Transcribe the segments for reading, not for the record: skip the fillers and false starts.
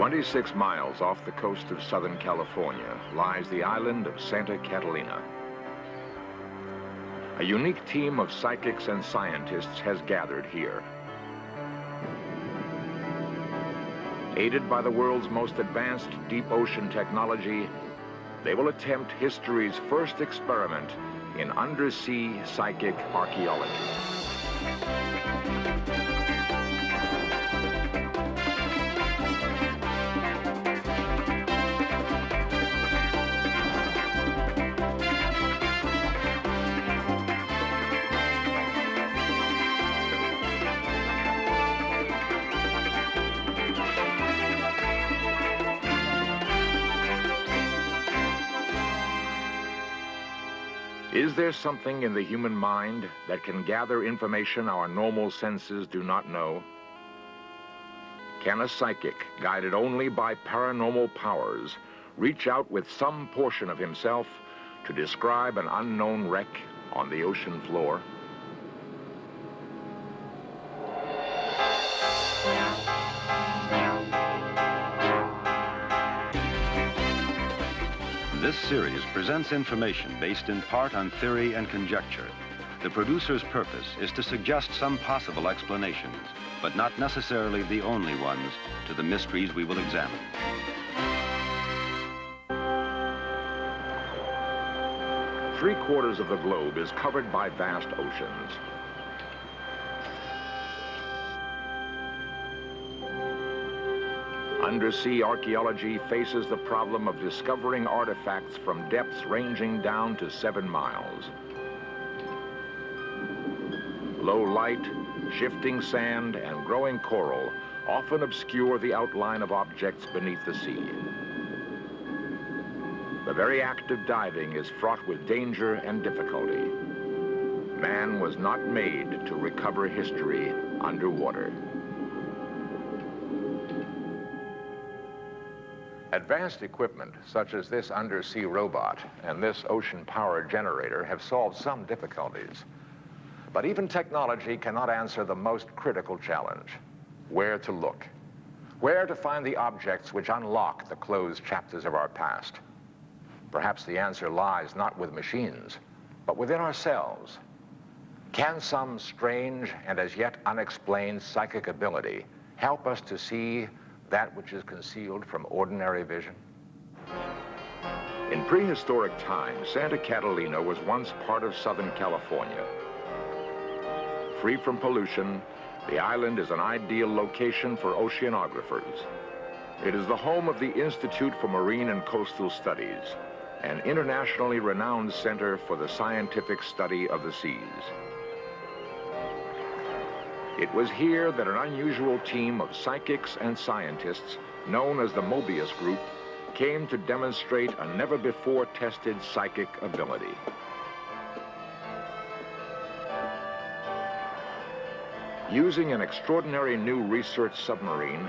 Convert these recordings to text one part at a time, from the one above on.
26 miles off the coast of Southern California lies the island of Santa Catalina. A unique team of psychics and scientists has gathered here. Aided by the world's most advanced deep ocean technology, they will attempt history's first experiment in undersea psychic archaeology. Is there something in the human mind that can gather information our normal senses do not know? Can a psychic, guided only by paranormal powers, reach out with some portion of himself to describe an unknown wreck on the ocean floor? This series presents information based in part on theory and conjecture. The producer's purpose is to suggest some possible explanations, but not necessarily the only ones, to the mysteries we will examine. Three-quarters of the globe is covered by vast oceans. Undersea archaeology faces the problem of discovering artifacts from depths ranging down to 7 miles. Low light, shifting sand, and growing coral often obscure the outline of objects beneath the sea. The very act of diving is fraught with danger and difficulty. Man was not made to recover history underwater. Advanced equipment, such as this undersea robot and this ocean power generator, have solved some difficulties. But even technology cannot answer the most critical challenge: where to look, where to find the objects which unlock the closed chapters of our past. Perhaps the answer lies not with machines, but within ourselves. Can some strange and as yet unexplained psychic ability help us to see that which is concealed from ordinary vision? In prehistoric times, Santa Catalina was once part of Southern California. Free from pollution, the island is an ideal location for oceanographers. It is the home of the Institute for Marine and Coastal Studies, an internationally renowned center for the scientific study of the seas. It was here that an unusual team of psychics and scientists, known as the Mobius Group, came to demonstrate a never-before-tested psychic ability. Using an extraordinary new research submarine,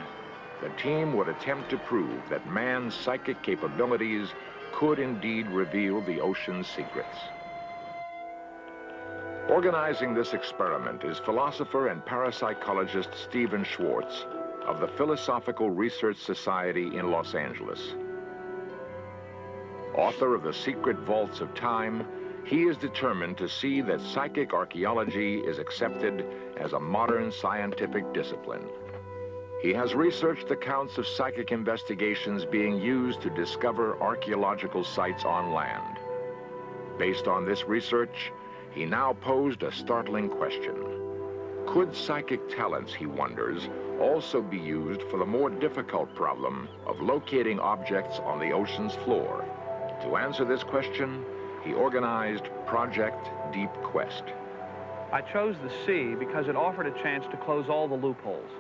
the team would attempt to prove that man's psychic capabilities could indeed reveal the ocean's secrets. Organizing this experiment is philosopher and parapsychologist Stephen Schwartz of the Philosophical Research Society in Los Angeles. Author of The Secret Vaults of Time, he is determined to see that psychic archaeology is accepted as a modern scientific discipline. He has researched accounts of psychic investigations being used to discover archaeological sites on land. Based on this research, he now posed a startling question. Could psychic talents, he wonders, also be used for the more difficult problem of locating objects on the ocean's floor? To answer this question, he organized Project Deep Quest. I chose the sea because it offered a chance to close all the loopholes.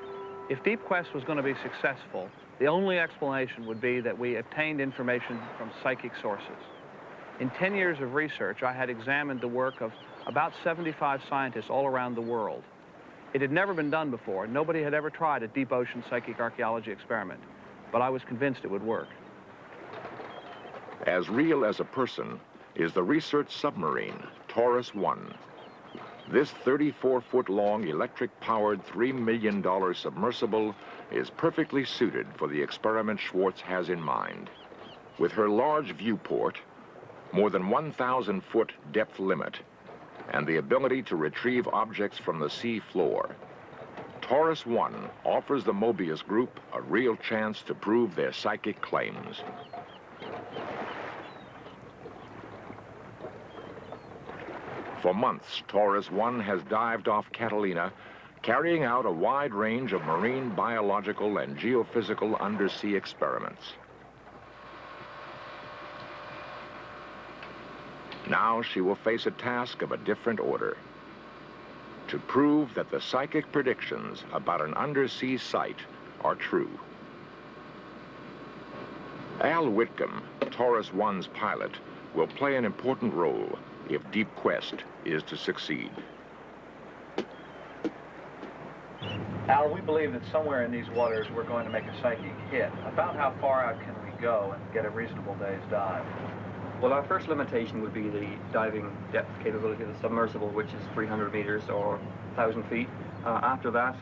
If Deep Quest was going to be successful, the only explanation would be that we obtained information from psychic sources. In 10 years of research, I had examined the work of about 75 scientists all around the world. It had never been done before. Nobody had ever tried a deep ocean psychic archaeology experiment, but I was convinced it would work. As real as a person is the research submarine, Taurus 1. This 34-foot-long electric-powered $3 million submersible is perfectly suited for the experiment Schwartz has in mind. With her large viewport, more than 1,000-foot depth limit, and the ability to retrieve objects from the sea floor, Taurus 1 offers the Mobius group a real chance to prove their psychic claims. For months, Taurus 1 has dived off Catalina, carrying out a wide range of marine biological and geophysical undersea experiments. Now she will face a task of a different order: to prove that the psychic predictions about an undersea site are true. Al Whitcomb, Taurus 1's pilot, will play an important role if Deep Quest is to succeed. Al, we believe that somewhere in these waters we're going to make a psychic hit. About how far out can we go and get a reasonable day's dive? Well, our first limitation would be the diving depth capability of the submersible, which is 300 meters or 1,000 feet. After that,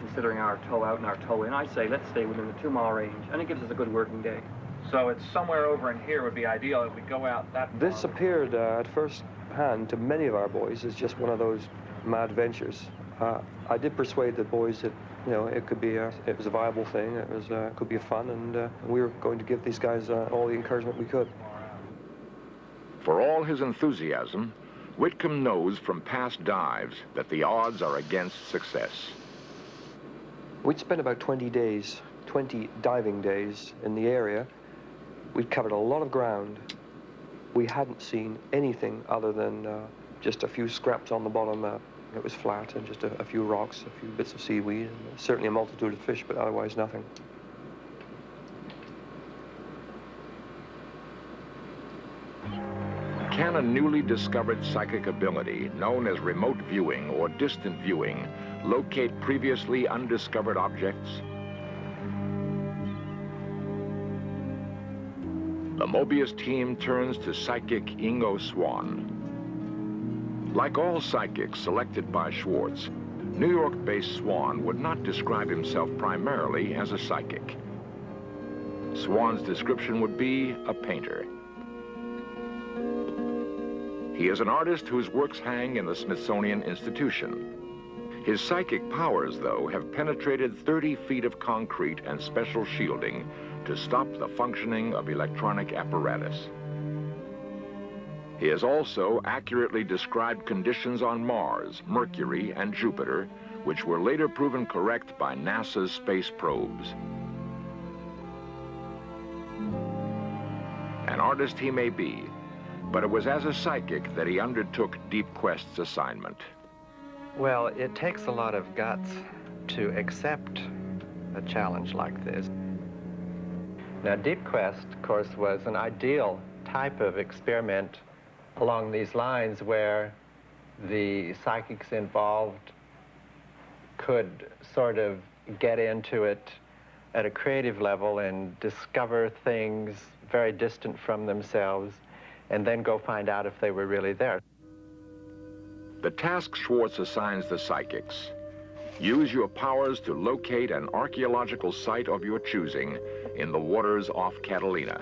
considering our tow out and our tow in, I'd say let's stay within the 2-mile range, and it gives us a good working day. So it's somewhere over in here would be ideal if we go out that far. This appeared at first hand to many of our boys as just one of those mad ventures. I did persuade the boys that, you know, it was a viable thing, it could be fun, and we were going to give these guys all the encouragement we could. For all his enthusiasm, Whitcomb knows from past dives that the odds are against success. We'd spent about 20 diving days in the area. We'd covered a lot of ground. We hadn't seen anything other than just a few scraps on the bottom. It was flat, and just a few rocks, a few bits of seaweed, and certainly a multitude of fish, but otherwise nothing. Can a newly discovered psychic ability, known as remote viewing or distant viewing, locate previously undiscovered objects? The Mobius team turns to psychic Ingo Swan. Like all psychics selected by Schwartz, New York-based Swan would not describe himself primarily as a psychic. Swan's description would be a painter. He is an artist whose works hang in the Smithsonian Institution. His psychic powers, though, have penetrated 30 feet of concrete and special shielding to stop the functioning of electronic apparatus. He has also accurately described conditions on Mars, Mercury, and Jupiter, which were later proven correct by NASA's space probes. An artist he may be, but it was as a psychic that he undertook Deep Quest's assignment. Well, it takes a lot of guts to accept a challenge like this. Now, Deep Quest, of course, was an ideal type of experiment along these lines where the psychics involved could sort of get into it at a creative level and discover things very distant from themselves, and then go find out if they were really there. The task Schwartz assigns the psychics: use your powers to locate an archaeological site of your choosing in the waters off Catalina.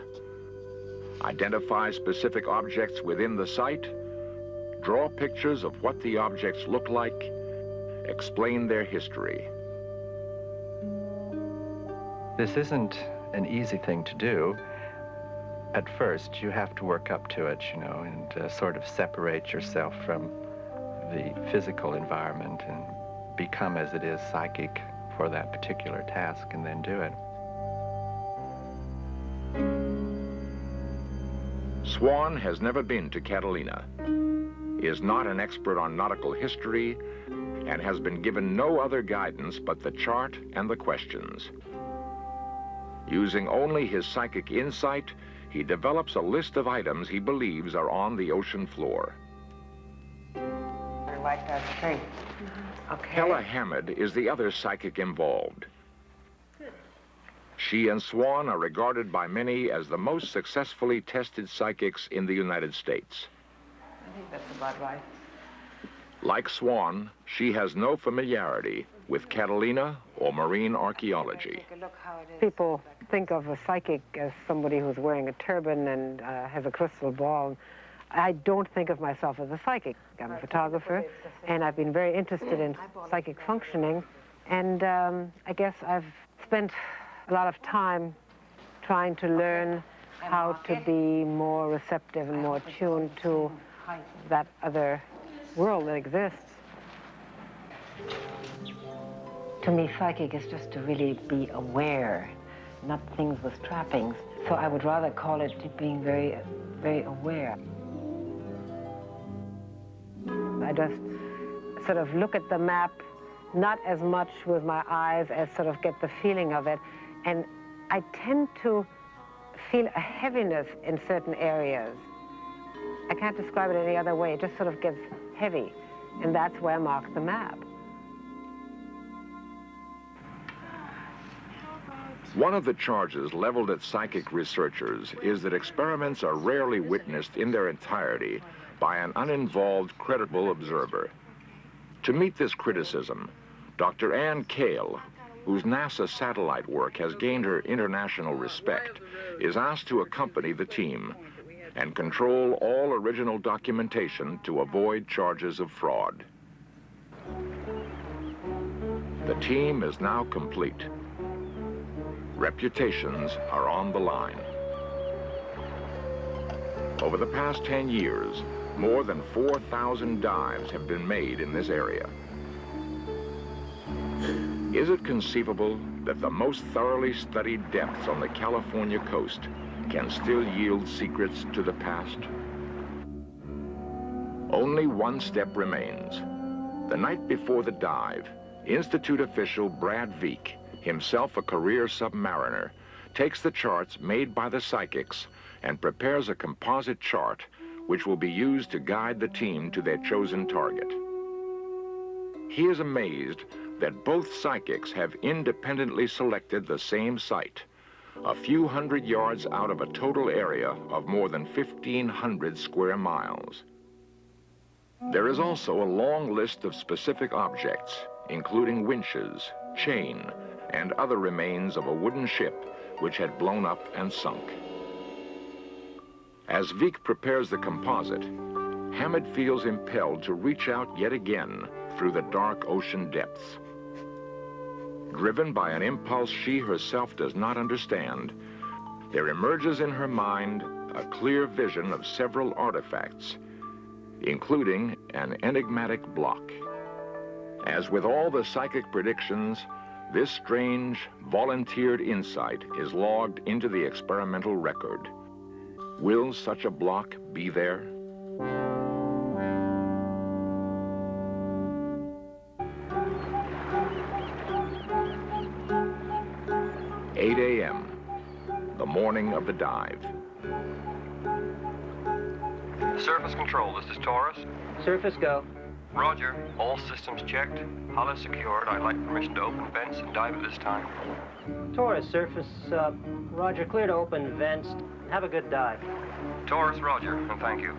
Identify specific objects within the site, draw pictures of what the objects look like, explain their history. This isn't an easy thing to do. At first, you have to work up to it, you know, and sort of separate yourself from the physical environment and become, as it is, psychic for that particular task, and then do it. Swan has never been to Catalina, is not an expert on nautical history, and has been given no other guidance but the chart and the questions. Using only his psychic insight, he develops a list of items he believes are on the ocean floor. I like that shape. Okay. Hella Hammond is the other psychic involved. She and Swan are regarded by many as the most successfully tested psychics in the United States. I think that's about right. Like Swan, she has no familiarity with Catalina or marine archaeology. People think of a psychic as somebody who's wearing a turban and has a crystal ball. I don't think of myself as a psychic. I'm a photographer, and I've been very interested in psychic functioning. And I guess I've spent a lot of time trying to learn how to be more receptive and more tuned to that other world that exists. To me, psychic is just to really be aware, not things with trappings. So I would rather call it being very, very aware. I just sort of look at the map, not as much with my eyes as sort of get the feeling of it. And I tend to feel a heaviness in certain areas. I can't describe it any other way. It just sort of gets heavy. And that's where I mark the map. One of the charges leveled at psychic researchers is that experiments are rarely witnessed in their entirety by an uninvolved, credible observer. To meet this criticism, Dr. Ann Cale, whose NASA satellite work has gained her international respect, is asked to accompany the team and control all original documentation to avoid charges of fraud. The team is now complete. Reputations are on the line. Over the past 10 years, more than 4,000 dives have been made in this area. Is it conceivable that the most thoroughly studied depths on the California coast can still yield secrets to the past? Only one step remains. The night before the dive, Institute official Brad Veek, himself a career submariner, takes the charts made by the psychics and prepares a composite chart which will be used to guide the team to their chosen target. He is amazed that both psychics have independently selected the same site, a few hundred yards out of a total area of more than 1,500 square miles. There is also a long list of specific objects, including winches, chain, and other remains of a wooden ship which had blown up and sunk. As Veek prepares the composite, Hammond feels impelled to reach out yet again through the dark ocean depths. Driven by an impulse she herself does not understand, there emerges in her mind a clear vision of several artifacts, including an enigmatic block. As with all the psychic predictions, this strange, volunteered insight is logged into the experimental record. Will such a block be there? "8 a.m., the morning of the dive. Surface control, this is Taurus. Surface go. Roger. All systems checked. Hull is secured. I'd like permission to open vents and dive at this time. Taurus, surface, Roger, clear to open vents. Have a good dive. Taurus, Roger, and thank you.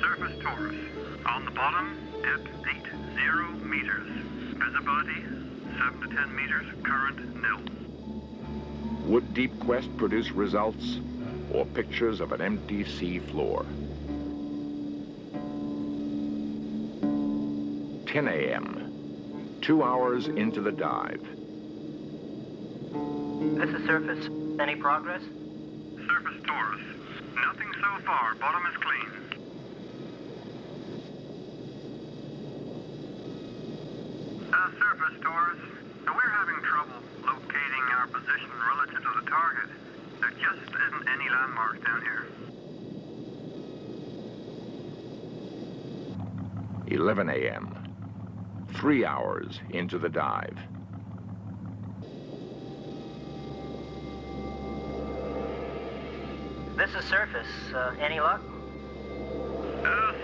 Surface Taurus. On the bottom, depth 80 meters. Visibility 7 to 10 meters. Current nil. Would Deep Quest produce results or pictures of an empty sea floor? 10 a.m., 2 hours into the dive. This is Surface. Any progress? Surface Taurus. Nothing so far. Bottom is clean. Surface Taurus. We're having trouble locating our position relative to the target. There just isn't any landmarks down here. 11 a.m., 3 hours into the dive. This is Surface. Any luck?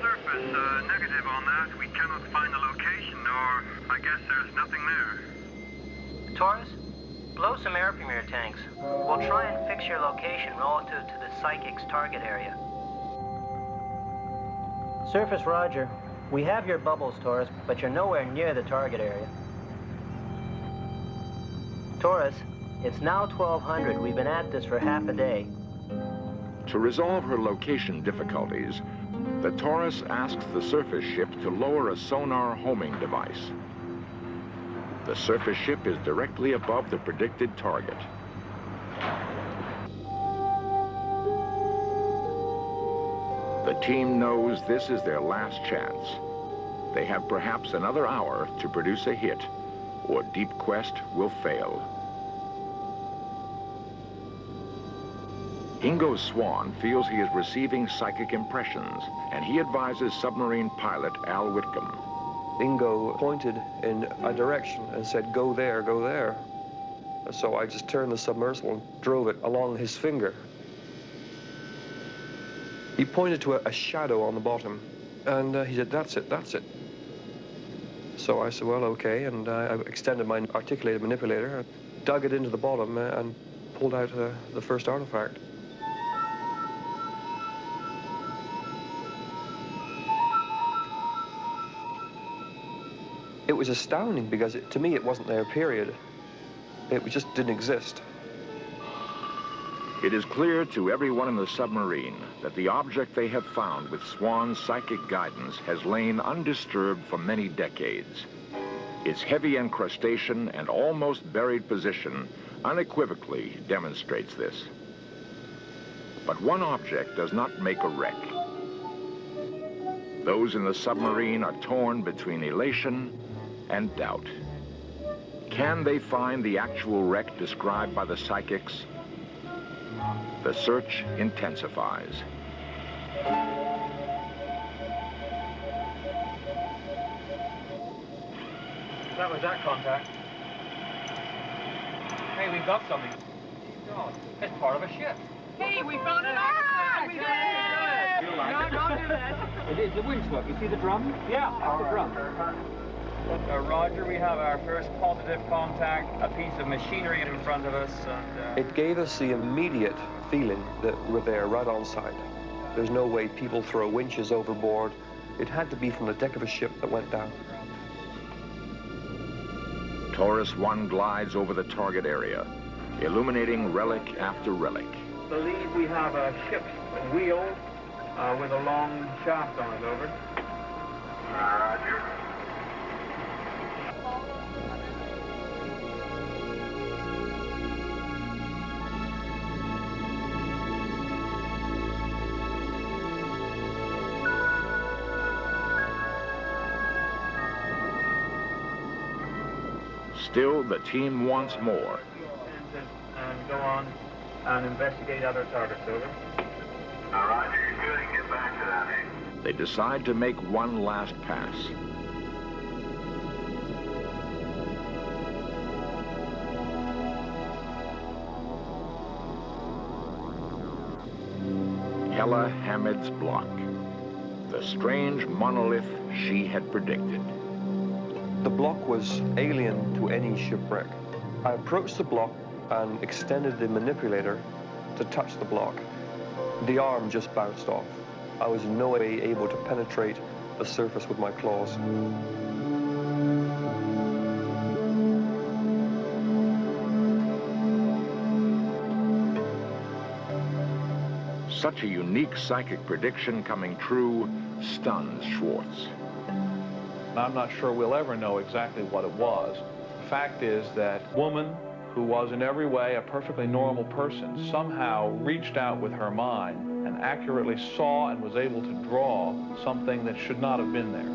Surface. surface, negative on that. We cannot find the location, or I guess there's nothing there. Taurus, blow some air premier tanks. We'll try and fix your location relative to the Psychic's target area. Surface, Roger. We have your bubbles, Taurus, but you're nowhere near the target area. Taurus, it's now 1200. We've been at this for half a day. To resolve her location difficulties, the Taurus asks the surface ship to lower a sonar homing device. The surface ship is directly above the predicted target. The team knows this is their last chance. They have perhaps another hour to produce a hit, or Deep Quest will fail. Ingo Swann feels he is receiving psychic impressions, and he advises submarine pilot Al Whitcomb. Ingo pointed in a direction and said, "Go there, go there." So I just turned the submersible and drove it along his finger. He pointed to a shadow on the bottom, and he said, "That's it, that's it." So I said, "Well, okay," and I extended my articulated manipulator, dug it into the bottom, and pulled out the first artifact. It was astounding because, to me, it wasn't there, period. It just didn't exist. It is clear to everyone in the submarine that the object they have found with Swann's psychic guidance has lain undisturbed for many decades. Its heavy encrustation and almost buried position unequivocally demonstrates this. But one object does not make a wreck. Those in the submarine are torn between elation and doubt. Can they find the actual wreck described by the psychics? The search intensifies. That was that contact. Hey, we've got something. God, it's part of a ship. Hey, we found an artifact! We did it! No, don't do that. It is the windswept. You see the drum? Yeah, that's the drum. Roger, we have our first positive contact, a piece of machinery in front of us. And, It gave us the immediate feeling that we're there right on site. There's no way people throw winches overboard. It had to be from the deck of a ship that went down. Taurus 1 glides over the target area, illuminating relic after relic. I believe we have a ship's wheel with a long shaft on it, over. Roger. Still, the team wants more. And go on and investigate other targets, over. Roger, you're good. Get back to that, eh? They decide to make one last pass. Hella Hamid's block, the strange monolith she had predicted. The block was alien to any shipwreck. I approached the block and extended the manipulator to touch the block. The arm just bounced off. I was in no way able to penetrate the surface with my claws. Such a unique psychic prediction coming true stuns Schwartz. I'm not sure we'll ever know exactly what it was. The fact is that woman, who was in every way a perfectly normal person, somehow reached out with her mind and accurately saw and was able to draw something that should not have been there.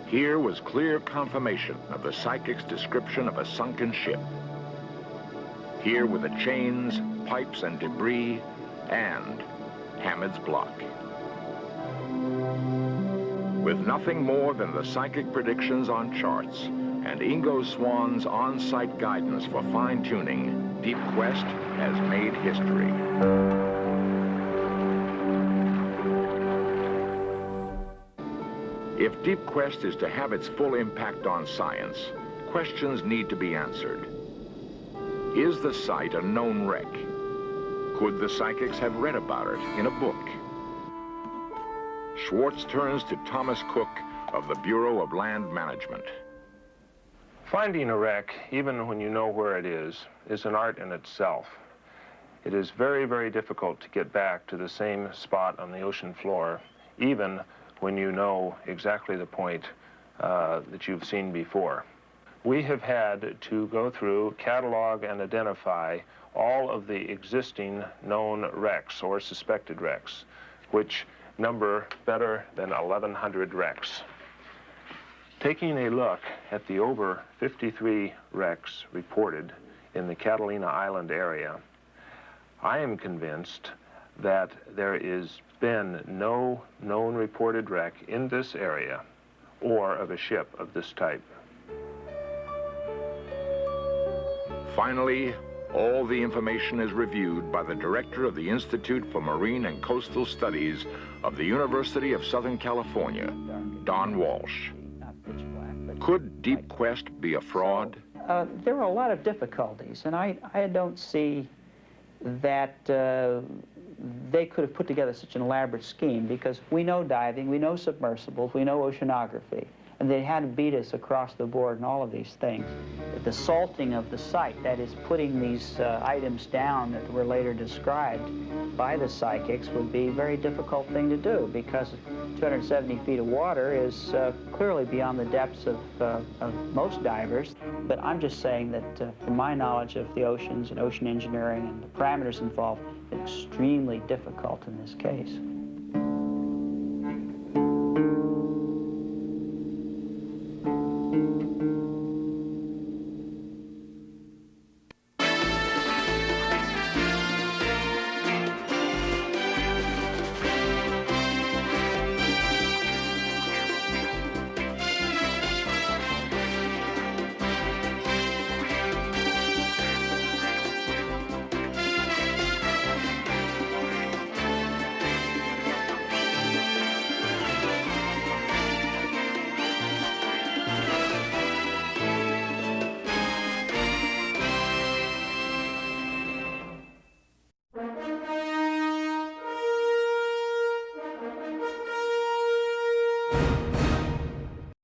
Here was clear confirmation of the psychic's description of a sunken ship. Here were the chains, pipes, and debris, and Hamid's block. With nothing more than the psychic predictions on charts and Ingo Swann's on-site guidance for fine-tuning, Deep Quest has made history. If Deep Quest is to have its full impact on science, questions need to be answered. Is the site a known wreck? Could the psychics have read about it in a book? Schwartz turns to Thomas Cook of the Bureau of Land Management. Finding a wreck, even when you know where it is an art in itself. It is very, very difficult to get back to the same spot on the ocean floor, even when you know exactly the point that you've seen before. We have had to go through, catalog, and identify all of the existing known wrecks or suspected wrecks, which number better than 1,100 wrecks. Taking a look at the over 53 wrecks reported in the Catalina Island area, I am convinced that there has been no known reported wreck in this area or of a ship of this type. Finally, all the information is reviewed by the director of the Institute for Marine and Coastal Studies of the University of Southern California, Don Walsh. Could Deep Quest be a fraud? There are a lot of difficulties, and I don't see that they could have put together such an elaborate scheme, because we know diving, we know submersibles, we know oceanography, and they had to beat us across the board in all of these things. The salting of the site, that is putting these items down that were later described by the psychics, would be a very difficult thing to do, because 270 feet of water is clearly beyond the depths of most divers. But I'm just saying that from my knowledge of the oceans and ocean engineering and the parameters involved, it's extremely difficult in this case.